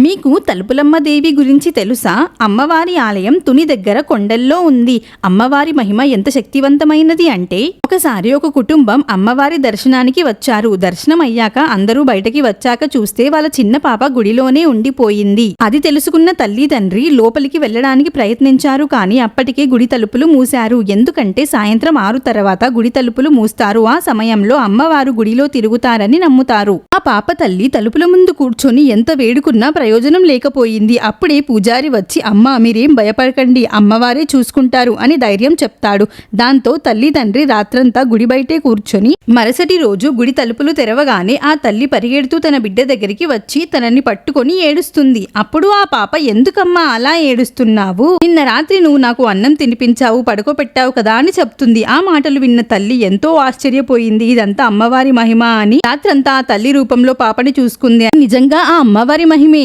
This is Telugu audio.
మీకు తలుపులమ్మ దేవి గురించి తెలుసా? అమ్మవారి ఆలయం తుని దగ్గర కొండల్లో ఉంది. అమ్మవారి మహిమ ఎంత శక్తివంతమైనది అంటే, ఒకసారి ఒక కుటుంబం అమ్మవారి దర్శనానికి వచ్చారు. దర్శనం అయ్యాక అందరూ బయటకి వచ్చాక చూస్తే వాళ్ళ చిన్న పాప గుడిలోనే ఉండిపోయింది. అది తెలుసుకున్న తల్లి తండ్రి లోపలికి వెళ్ళడానికి ప్రయత్నించారు. కానీ అప్పటికే గుడి తలుపులు మూశారు. ఎందుకంటే సాయంత్రం 6 తర్వాత గుడి తలుపులు మూస్తారు. ఆ సమయంలో అమ్మవారు గుడిలో తిరుగుతారని నమ్ముతారు. ఆ పాప తల్లి తలుపుల ముందు కూర్చొని ఎంత వేడుకున్నా ప్రయోజనం లేకపోయింది. అప్పుడే పూజారి వచ్చి, అమ్మ మీరేం భయపడకండి, అమ్మవారే చూసుకుంటారు అని ధైర్యం చెప్తాడు. దాంతో తల్లి తండ్రి రాత్రంతా గుడి బయటే కూర్చొని మరుసటి రోజు గుడి తలుపులు తెరవగానే ఆ తల్లి పరిగెడుతూ తన బిడ్డ దగ్గరికి వచ్చి తనని పట్టుకొని ఏడుస్తుంది. అప్పుడు ఆ పాప, ఎందుకమ్మా అలా ఏడుస్తున్నావు? నిన్న రాత్రి నువ్వు నాకు అన్నం తినిపించావు, పడుకోపెట్టావు కదా అని చెప్తుంది. ఆ మాటలు విన్న తల్లి ఎంతో ఆశ్చర్యపోయింది. ఇదంతా అమ్మవారి మహిమ అని. రాత్రంతా ఆ తల్లి రూపంలో పాపని చూసుకుంది. నిజంగా ఆ అమ్మవారి మహిమే.